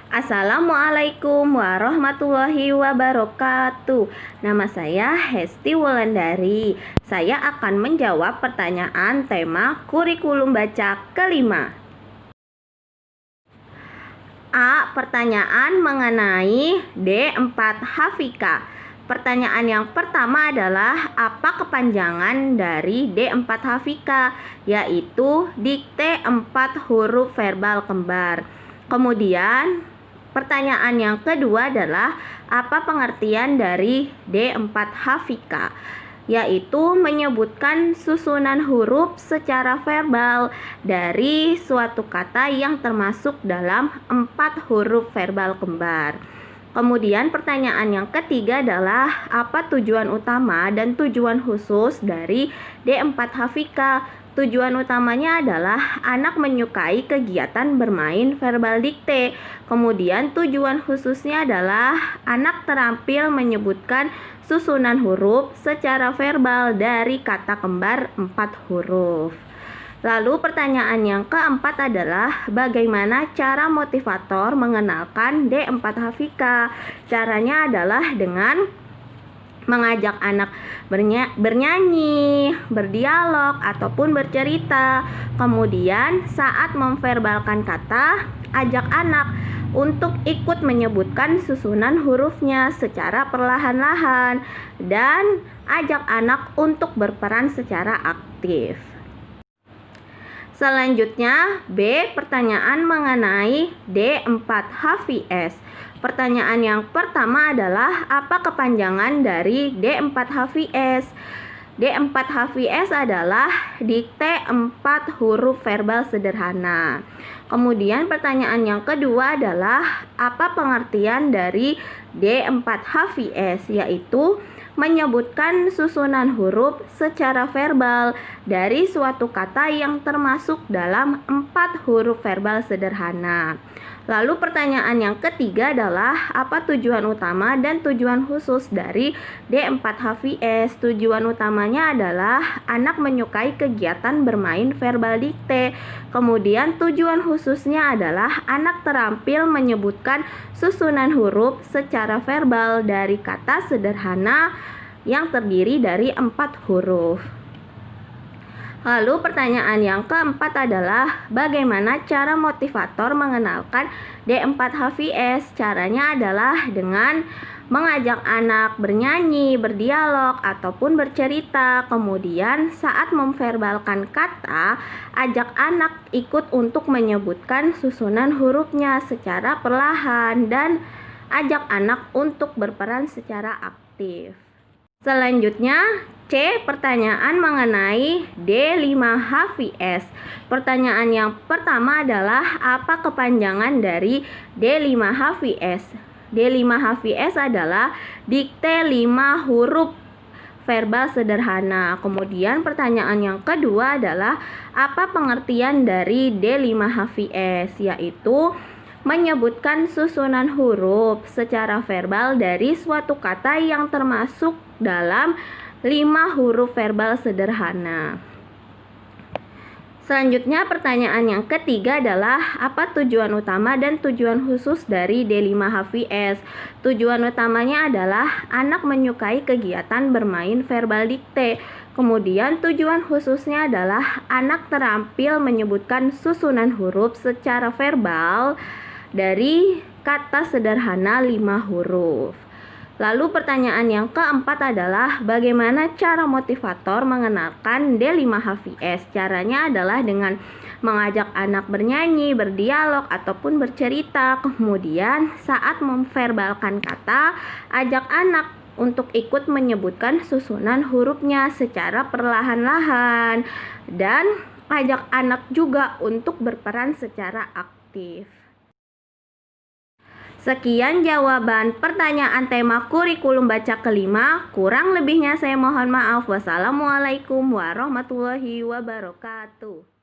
Assalamualaikum warahmatullahi wabarakatuh. Nama saya Hesti Wulandari. Saya akan menjawab pertanyaan tema kurikulum baca kelima. A. Pertanyaan mengenai D4 Hafika. Pertanyaan yang pertama adalah apa kepanjangan dari D4 Hafika, yaitu dikte 4 huruf verbal kembar. Kemudian pertanyaan yang kedua adalah apa pengertian dari D4 Hafika, yaitu menyebutkan susunan huruf secara verbal dari suatu kata yang termasuk dalam 4 huruf verbal kembar. Kemudian pertanyaan yang ketiga adalah apa tujuan utama dan tujuan khusus dari D4 Hafika. Tujuan utamanya adalah anak menyukai kegiatan bermain verbal dikte. Kemudian tujuan khususnya adalah anak terampil menyebutkan susunan huruf secara verbal dari kata kembar 4 huruf. Lalu pertanyaan yang keempat adalah bagaimana cara motivator mengenalkan D4 Hafika. Caranya adalah dengan mengajak anak bernyanyi, berdialog, ataupun bercerita. Kemudian saat memverbalkan kata, ajak anak untuk ikut menyebutkan susunan hurufnya secara perlahan-lahan dan ajak anak untuk berperan secara aktif. Selanjutnya B. Pertanyaan mengenai D4 HVS. Pertanyaan yang pertama adalah apa kepanjangan dari D4 HVS? D4 HVS adalah dikte 4 huruf verbal sederhana. Kemudian pertanyaan yang kedua adalah apa pengertian dari D4 HVS, yaitu menyebutkan susunan huruf secara verbal dari suatu kata yang termasuk dalam 4 huruf verbal sederhana. Lalu pertanyaan yang ketiga adalah apa tujuan utama dan tujuan khusus dari D4 HVS. Tujuan utamanya adalah anak menyukai kegiatan bermain verbal dikte. Kemudian tujuan khususnya adalah anak terampil menyebutkan susunan huruf secara verbal dari kata sederhana yang terdiri dari 4 huruf. Lalu pertanyaan yang keempat adalah bagaimana cara motivator mengenalkan D4 HVS. Caranya adalah dengan mengajak anak bernyanyi, berdialog, ataupun bercerita. Kemudian saat memverbalkan kata, ajak anak ikut untuk menyebutkan susunan hurufnya secara perlahan dan ajak anak untuk berperan secara aktif. Selanjutnya C. Pertanyaan mengenai D5 HVS. Pertanyaan yang pertama adalah apa kepanjangan dari D5 HVS? D5 HVS adalah dikte 5 huruf verbal sederhana. Kemudian pertanyaan yang kedua adalah apa pengertian dari D5 HVS, yaitu menyebutkan susunan huruf secara verbal dari suatu kata yang termasuk dalam 5 huruf verbal sederhana. Selanjutnya pertanyaan yang ketiga adalah apa tujuan utama dan tujuan khusus dari D5 HVS. Tujuan utamanya adalah anak menyukai kegiatan bermain verbal dikte. Kemudian tujuan khususnya adalah anak terampil menyebutkan susunan huruf secara verbal dari kata sederhana 5 huruf. Lalu pertanyaan yang keempat adalah bagaimana cara motivator mengenalkan D5 HVS. Caranya adalah dengan mengajak anak bernyanyi, berdialog, ataupun bercerita. Kemudian saat memverbalkan kata, ajak anak untuk ikut menyebutkan susunan hurufnya secara perlahan-lahan dan ajak anak juga untuk berperan secara aktif. Sekian jawaban pertanyaan tema kurikulum baca kelima. Kurang lebihnya saya mohon maaf. Wassalamualaikum warahmatullahi wabarakatuh.